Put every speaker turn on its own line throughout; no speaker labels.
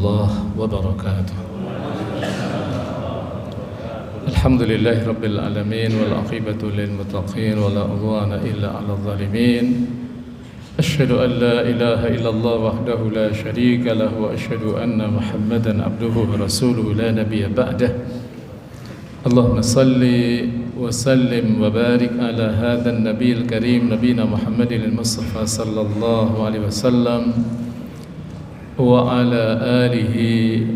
الله وبركاته. الحمد لله رب العالمين والعاقبة للمتقين ولا عدوان إلا على الظالمين. أشهد أن لا إله إلا الله وحده لا شريك له وأشهد أن محمدا عبده ورسوله لا نبي بعده. اللهم صل وسلم وبارك على هذا النبي الكريم نبينا محمد المصطفى صلى الله عليه وسلم وعلى آله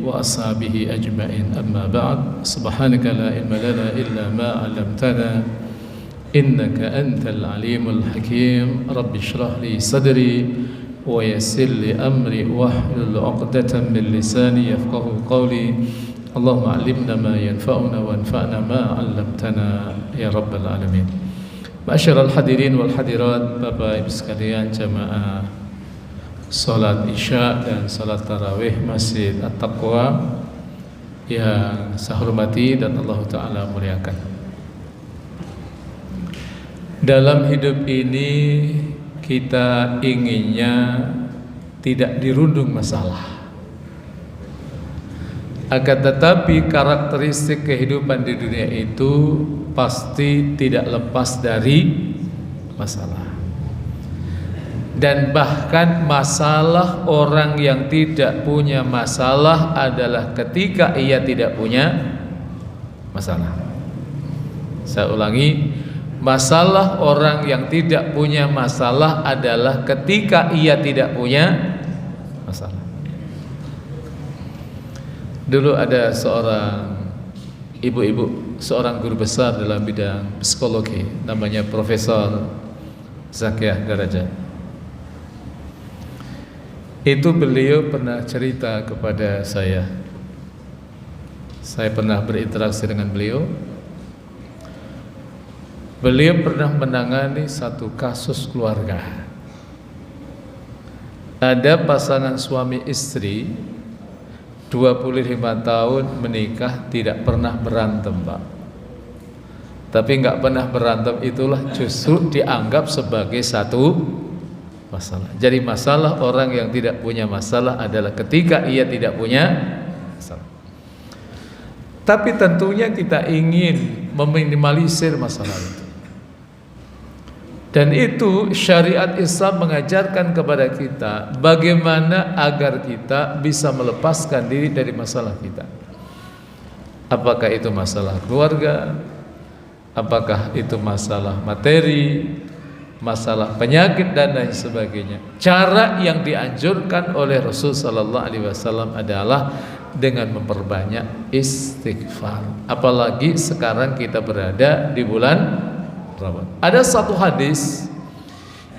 وأصحابه أجمعين. أما بعد، سبحانك لا علم لنا إلا ما علمتنا إنك أنت العليم الحكيم. رب اشرح لي صدري ويسر لي أمري واحلل عقدة من لساني يفقه قولي. اللهم علمنا ما ينفعنا وانفعنا ما علمتنا ya rabbal alamin. Ma'asyiral hadirin wal hadirat, Bapak Ibu sekalian jamaah salat Isya dan salat tarawih Masjid At-Taqwa yang saya hormati dan Allah Ta'ala muliakan. Dalam hidup ini kita inginnya tidak dirundung masalah. Akan tetapi karakteristik kehidupan di dunia itu pasti tidak lepas dari masalah. Dan bahkan masalah orang yang tidak punya masalah adalah ketika ia tidak punya masalah. Saya ulangi, masalah orang yang tidak punya masalah adalah ketika ia tidak punya masalah. Dulu ada seorang ibu-ibu, seorang guru besar dalam bidang psikologi, namanya Profesor Zakiyah Darajat. Itu beliau pernah cerita kepada saya. Saya pernah berinteraksi dengan beliau. Beliau pernah menangani satu kasus keluarga. Ada pasangan suami istri 25 tahun menikah, tidak pernah berantem, Pak. Tapi nggak pernah berantem itulah justru dianggap sebagai satu masalah. Jadi masalah orang yang tidak punya masalah adalah ketika ia tidak punya masalah. Tapi tentunya kita ingin meminimalisir masalah itu. Dan itu syariat Islam mengajarkan kepada kita bagaimana agar kita bisa melepaskan diri dari masalah kita. Apakah itu masalah keluarga, apakah itu masalah materi, masalah penyakit dan lain sebagainya. Cara yang dianjurkan oleh Rasul sallallahu alaihi wasallam adalah dengan memperbanyak istighfar. Apalagi sekarang kita berada di bulan Ramadan. Ada satu hadis,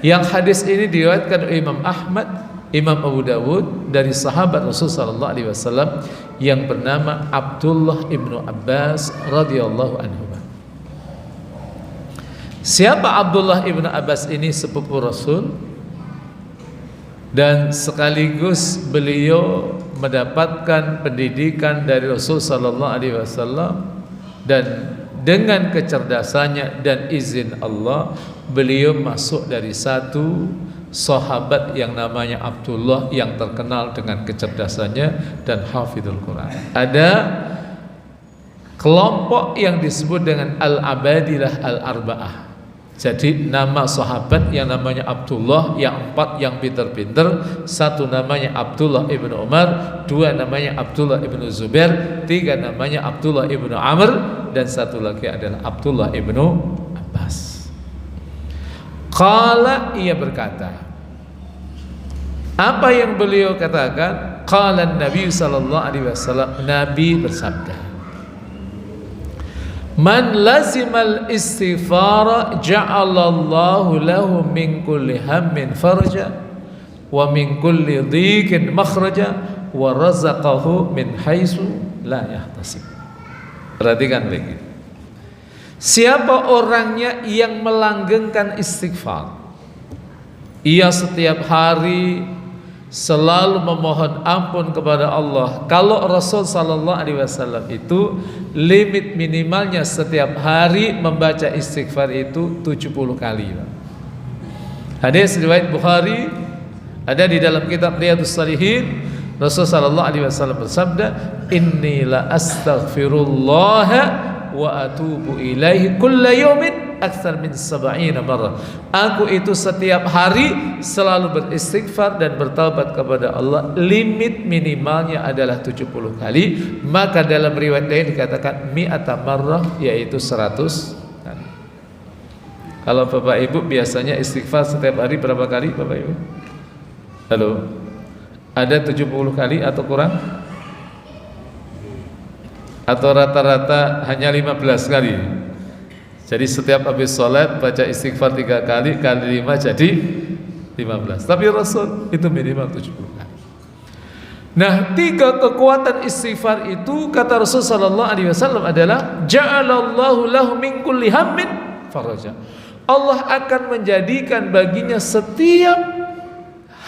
yang hadis ini diriwayatkan oleh Imam Ahmad, Imam Abu Dawud dari sahabat Rasul sallallahu alaihi wasallam yang bernama Abdullah ibnu Abbas radhiyallahu anhu. Siapa Abdullah ibnu Abbas ini? Sepupu Rasul, dan sekaligus beliau mendapatkan pendidikan dari Rasul sallallahu alaihi wasallam, dan dengan kecerdasannya dan izin Allah beliau masuk dari satu sahabat yang namanya Abdullah yang terkenal dengan kecerdasannya dan hafizul Quran. Ada kelompok yang disebut dengan Al-Abadilah Al-Arba'ah. Jadi nama sahabat yang namanya Abdullah, yang empat yang pinter-pinter, satu namanya Abdullah ibnu Umar, dua namanya Abdullah ibnu Zubair, tiga namanya Abdullah ibnu Amr, dan satu lagi adalah Abdullah ibnu Abbas. Qala, ia berkata, apa yang beliau katakan? Qala Nabi sallallahu alaihi wasallam, Nabi bersabda, man lazimal istighfara ja'alallahu lahu min kulli hammin farja wa min kulli dhiqin makhraja wa razaqahu min haitsu la yahtasib. Perhatikan lagi. Siapa orangnya yang melanggengkan istighfar, ia setiap hari selalu memohon ampun kepada Allah. Kalau Rasul sallallahu alaihi wasallam itu limit minimalnya setiap hari membaca istighfar itu 70 kali. Hadis riwayat Bukhari, ada di dalam kitab Riyadhus Shalihin. Rasul sallallahu alaihi wasallam bersabda, "Inni la astaghfirullah wa atubu ilaihi kulla yaumin aktsar min 70 marrah." Aku itu setiap hari selalu beristighfar dan bertaubat kepada Allah, limit minimalnya adalah 70 kali. Maka dalam riwayat lain dikatakan mi'ata marrah, yaitu 100 kali. Kalau Bapak Ibu biasanya istighfar setiap hari berapa kali Bapak Ibu? Halo? Ada 70 kali atau kurang? Atau rata-rata hanya 15 kali? Jadi setiap habis sholat baca istighfar 3 kali, kali 5 jadi 15. Tapi Rasul itu minimal 70 kali. Nah, 3 kekuatan istighfar itu kata Rasul sallallahu alaihi wasallam adalah ja'alallahu lahu min kulli hammin faraja. Allah akan menjadikan baginya setiap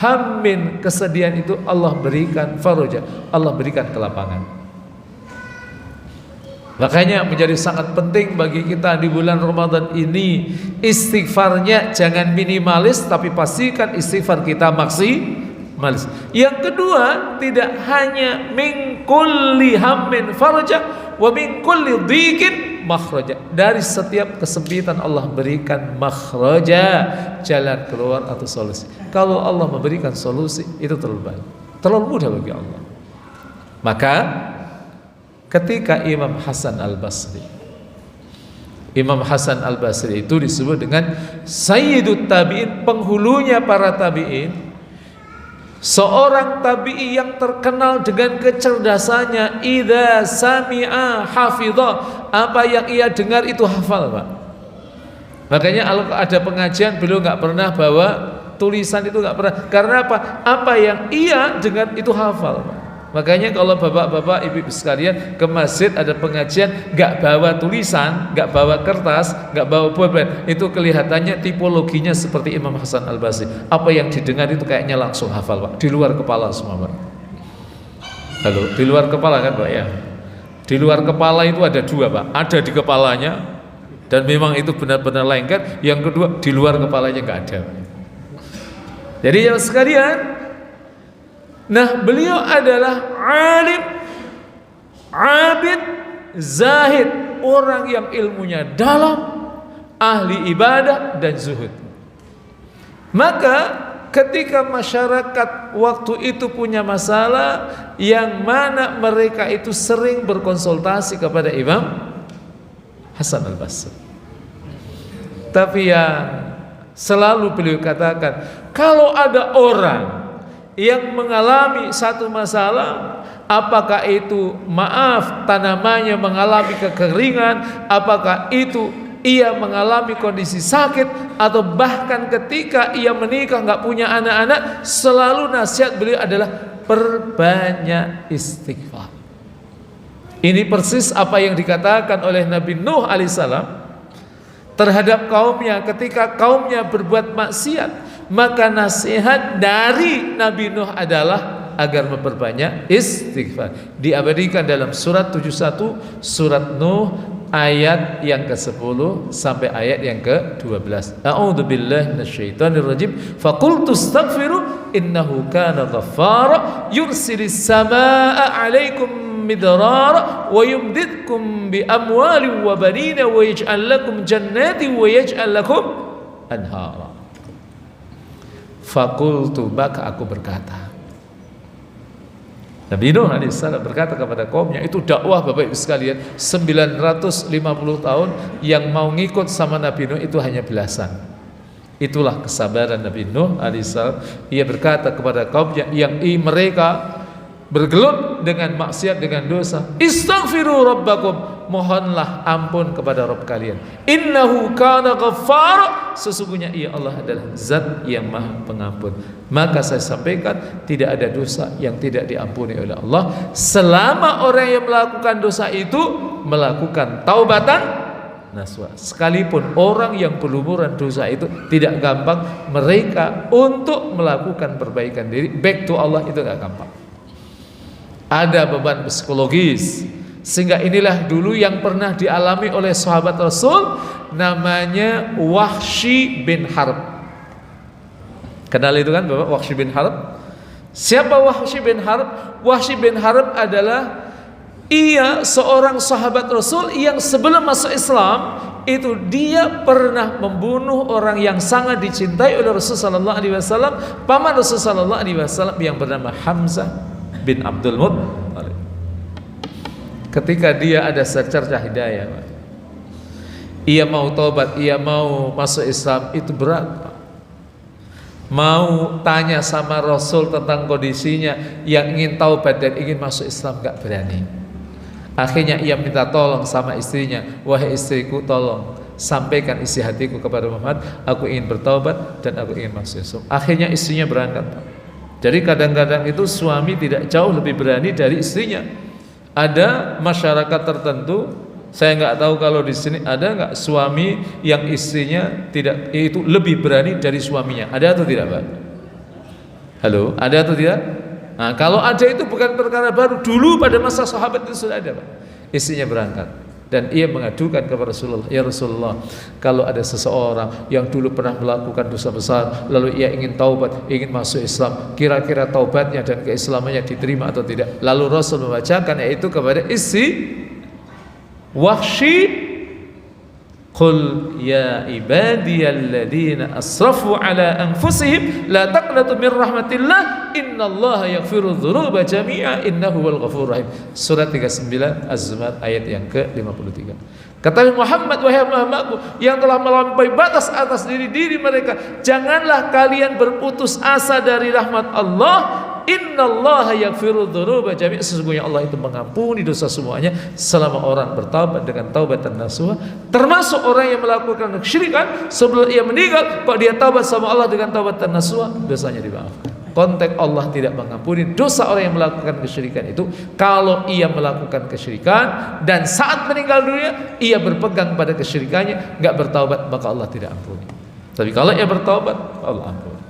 hammin, kesedihan itu Allah berikan faraja, Allah berikan kelapangan. Makanya menjadi sangat penting bagi kita di bulan Ramadan ini, istighfarnya jangan minimalis, tapi pastikan istighfar kita maksimalis. Yang kedua, tidak hanya min kulli hammin faraja wa min kulli dhiqin makhraja. Dari setiap kesempitan Allah berikan makhraja, jalan keluar atau solusi. Kalau Allah memberikan solusi, itu terlalu baik, terlalu mudah bagi Allah. Maka ketika Imam Hasan Al-Basri itu disebut dengan Sayyidut Tabi'in, penghulunya para tabi'in, seorang tabi'i yang terkenal dengan kecerdasannya. Idza sami'a hafidha, apa yang ia dengar itu hafal, Pak. Makanya kalau ada pengajian beliau nggak pernah bawa tulisan, itu nggak pernah. Karena apa? Apa yang ia dengar itu hafal, Pak. Makanya kalau bapak-bapak, ibu-ibu sekalian ke masjid ada pengajian nggak bawa tulisan, nggak bawa kertas, nggak bawa pulpen, itu kelihatannya tipologinya seperti Imam Hasan Al-Basri. Apa yang didengar itu kayaknya langsung hafal, Pak. Di luar kepala semua, Pak. Halo, di luar kepala kan, Pak ya? Di luar kepala itu ada 2, Pak. Ada di kepalanya dan memang itu benar-benar lengket. Yang kedua, di luar kepalanya nggak ada. Jadi yang sekalian, nah, beliau adalah alim, abid, zahid, orang yang ilmunya dalam, ahli ibadah dan zuhud. Maka ketika masyarakat waktu itu punya masalah, yang mana mereka itu sering berkonsultasi kepada Imam Hasan Al-Basri. Tapi yang selalu beliau katakan, kalau ada orang yang mengalami satu masalah, apakah itu tanamannya mengalami kekeringan, apakah itu ia mengalami kondisi sakit, atau bahkan ketika ia menikah nggak punya anak-anak, selalu nasihat beliau adalah perbanyak istighfar. Ini persis apa yang dikatakan oleh Nabi Nuh alaihissalam terhadap kaumnya ketika kaumnya berbuat maksiat. Maka nasihat dari Nabi Nuh adalah agar memperbanyak istighfar. Diabadikan dalam surat 71 surat Nuh ayat yang ke-10 sampai ayat yang ke-12. A'udzubillahi minasyaitonirrajim. Faqultu astaghfiru innahu kana ghaffara yursilis samaa'a 'alaikum midrara wa yumdidkum bi amwalin wa banina wa yaj'al lakum jannatin wa yaj'al lakum anhara. Fakultu, maka aku berkata. Nabi Nuh alaihissalam berkata kepada kaumnya, itu dakwah Bapak Ibu sekalian, 950 tahun yang mau ngikut sama Nabi Nuh itu hanya belasan. Itulah kesabaran Nabi Nuh alaihissalam. Ia berkata kepada kaumnya yang mereka bergelut dengan maksiat, dengan dosa, istaghfiru rabbakum, mohonlah ampun kepada Rabb kalian. Innahu kana ghaffara, sesungguhnya ia Allah adalah zat yang maha pengampun. Maka saya sampaikan, tidak ada dosa yang tidak diampuni oleh Allah selama orang yang melakukan dosa itu melakukan taubatan nasuha. Sekalipun orang yang berlumuran dosa itu tidak gampang mereka untuk melakukan perbaikan diri, back to Allah, itu gak gampang. Ada beban psikologis. Sehingga inilah dulu yang pernah dialami oleh sahabat Rasul, namanya Wahsy bin Harb. Kenal itu kan Bapak, Wahsy bin Harb? Siapa Wahsy bin Harb? Wahsy bin Harb adalah ia seorang sahabat Rasul yang sebelum masuk Islam itu dia pernah membunuh orang yang sangat dicintai oleh Rasulullah sallallahu alaihi wasallam, paman Rasulullah sallallahu alaihi wasallam yang bernama Hamzah bin Abdul Muttalib. Ketika dia ada secercah hidayah, Pak, ia mau taubat, ia mau masuk Islam, itu berat, Pak. Mau tanya sama Rasul tentang kondisinya yang ingin taubat dan ingin masuk Islam, gak berani. Akhirnya ia minta tolong sama istrinya, wahai istriku, tolong sampaikan isi hatiku kepada Muhammad, aku ingin bertaubat dan aku ingin masuk Islam. Akhirnya istrinya berangkat. Jadi kadang-kadang itu suami tidak jauh lebih berani dari istrinya. Ada masyarakat tertentu, saya nggak tahu kalau di sini ada nggak suami yang istrinya tidak itu lebih berani dari suaminya. Ada atau tidak, Pak? Halo, ada atau tidak? Nah, kalau ada itu bukan perkara baru. Dulu pada masa sahabat itu sudah ada, Pak. Istrinya berangkat dan ia mengadukan kepada Rasulullah, ya Rasulullah, kalau ada seseorang yang dulu pernah melakukan dosa besar lalu ia ingin taubat, ingin masuk Islam, kira-kira taubatnya dan keislamannya diterima atau tidak? Lalu Rasul membacakan yaitu kepada istri Wahsy, qul ya ibadiyalladzina asrafu ala anfusihim la taqnatu min rahmatillah innallaha yaghfiru dzunuba jami'a innahu wal ghafurur rahim. Surat 39 Az-Zumar ayat yang ke-53. Kata Muhammad, wahai hamba-hambaku yang telah melampaui batas atas diri mereka, janganlah kalian berputus asa dari rahmat Allah. Innallaha yaghfiru dzunuba jami'a, sesungguhnya Allah itu mengampuni dosa semuanya selama orang bertaubat dengan taubatan nasuha, termasuk orang yang melakukan kesyirikan sebelum ia meninggal, kok dia taubat sama Allah dengan taubatan nasuha, dosanya dimaafkan. Konteks Allah tidak mengampuni dosa orang yang melakukan kesyirikan itu kalau ia melakukan kesyirikan dan saat meninggal dunia ia berpegang pada kesyirikannya, enggak bertaubat, maka Allah tidak ampuni. Tapi kalau ia bertaubat, Allah ampuni.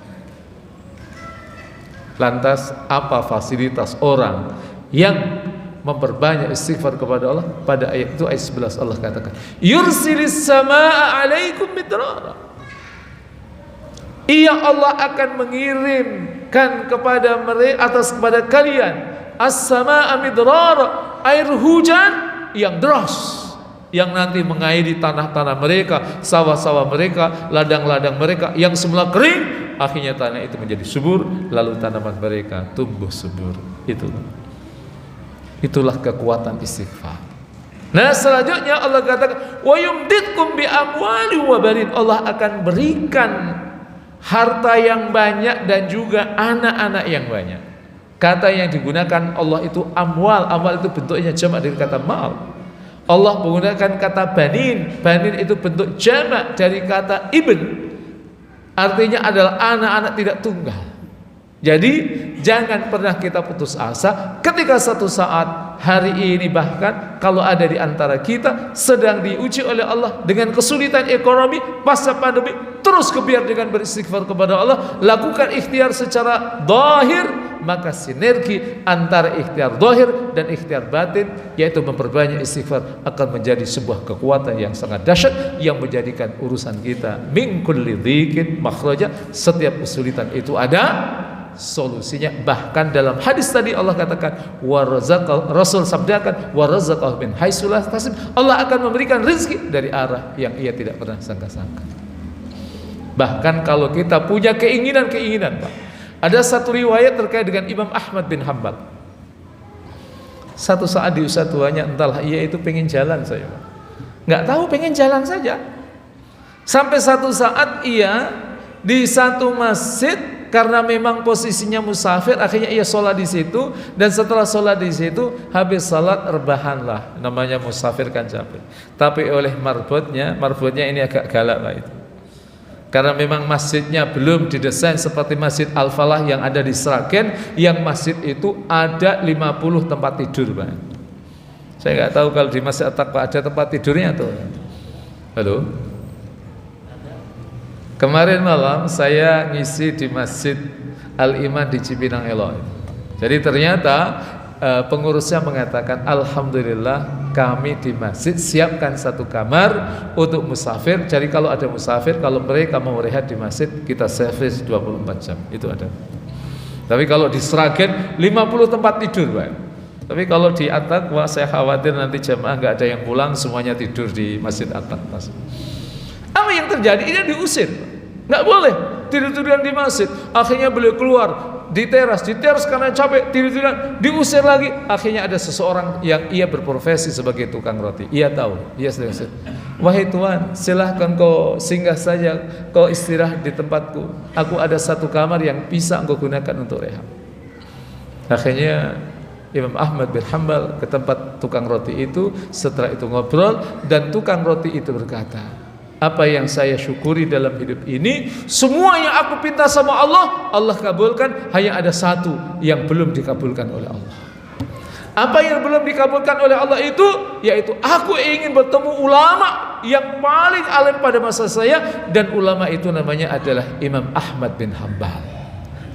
Lantas apa fasilitas orang yang memperbanyak istighfar kepada Allah? Pada ayat itu, ayat 11, Allah katakan yursilis samaa alaikum midrara, ia Allah akan mengirimkan kepada mereka, kepada kalian as-samaa midrara, air hujan yang deras yang nanti mengairi tanah-tanah mereka, sawah-sawah mereka, ladang-ladang mereka yang semula kering, akhirnya tanah itu menjadi subur, lalu tanaman mereka tumbuh subur. Itulah kekuatan istighfar. Nah, selanjutnya Allah katakan wa yumditkum bi amwali wa banin, Allah akan berikan harta yang banyak dan juga anak-anak yang banyak. Kata yang digunakan Allah itu amwal. Amwal itu bentuknya jamak dari kata mal. Allah menggunakan kata banin. Banin itu bentuk jamak dari kata ibn, artinya adalah anak-anak tidak tunggal. Jadi jangan pernah kita putus asa ketika satu saat, hari ini bahkan kalau ada di antara kita sedang diuji oleh Allah dengan kesulitan ekonomi pasca pandemi, terus kebiar dengan beristighfar kepada Allah, lakukan ikhtiar secara zahir, maka sinergi antara ikhtiar zahir dan ikhtiar batin, yaitu memperbanyak istighfar, akan menjadi sebuah kekuatan yang sangat dahsyat yang menjadikan urusan kita min kulli dhiqin makhraja, setiap kesulitan itu ada solusinya. Bahkan dalam hadis tadi Allah katakan Rasul sabdakan warazaqahu min haitsu la yahtasib, Allah akan memberikan rezeki dari arah yang ia tidak pernah sangka-sangka. Bahkan kalau kita punya keinginan-keinginan, Pak, ada satu riwayat terkait dengan Imam Ahmad bin Hanbal. Satu saat di usia tuanya, entahlah ia itu pengen jalan saja, Pak, nggak tahu pengen jalan saja, sampai satu saat ia di satu masjid, karena memang posisinya musafir, akhirnya ia sholat di situ, dan setelah sholat di situ, habis sholat rebahanlah, namanya musafir kan capek. Tapi oleh marbotnya ini agak galak, Pak, itu. Karena memang masjidnya belum didesain seperti Masjid Al-Falah yang ada di Sragen, yang masjid itu ada 50 tempat tidur, Pak. Saya nggak tahu kalau di Masjid At-Taqwa ada tempat tidurnya tuh. Halo? Kemarin malam saya ngisi di Masjid Al-Iman di Cipinang Eloy. Jadi ternyata pengurusnya mengatakan, alhamdulillah kami di masjid siapkan satu kamar untuk musafir. Jadi kalau ada musafir, kalau mereka mau rehat di masjid, kita servis 24 jam. Itu ada. Tapi kalau di Sragen 50 tempat tidur, Pak. Tapi kalau di At-Taqwa saya khawatir nanti jamaah nggak ada yang pulang, semuanya tidur di Masjid At-Taqwa. Apa yang terjadi? Ini diusir, nggak boleh tidur-tiduran di masjid. Akhirnya beliau keluar di teras karena capek tidur-tiduran, diusir lagi. Akhirnya ada seseorang yang ia berprofesi sebagai tukang roti. Ia tahu, ia sedang usir. Wahai Tuan, silahkan kau singgah saja, kau istirahat di tempatku. Aku ada satu kamar yang bisa engkau gunakan untuk rehab. Akhirnya Imam Ahmad bin Hanbal ke tempat tukang roti itu. Setelah itu ngobrol, dan tukang roti itu berkata, apa yang saya syukuri dalam hidup ini, semua yang aku pinta sama Allah, Allah kabulkan. Hanya ada satu yang belum dikabulkan oleh Allah. Apa yang belum dikabulkan oleh Allah itu, yaitu aku ingin bertemu ulama yang paling alim pada masa saya, dan ulama itu namanya adalah Imam Ahmad bin Hanbal.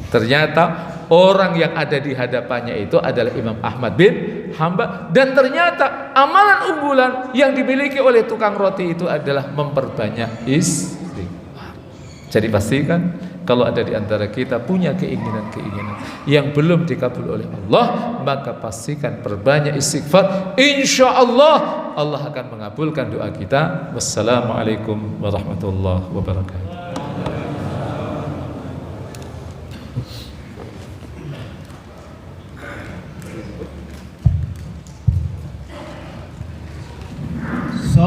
Ternyata orang yang ada di hadapannya itu adalah Imam Ahmad bin Hanbal, dan ternyata amalan unggulan yang dimiliki oleh tukang roti itu adalah memperbanyak istighfar. Jadi pastikan kalau ada di antara kita punya keinginan-keinginan yang belum dikabul oleh Allah, maka pastikan perbanyak istighfar. Insya Allah Allah akan mengabulkan doa kita. Wassalamualaikum warahmatullahi wabarakatuh.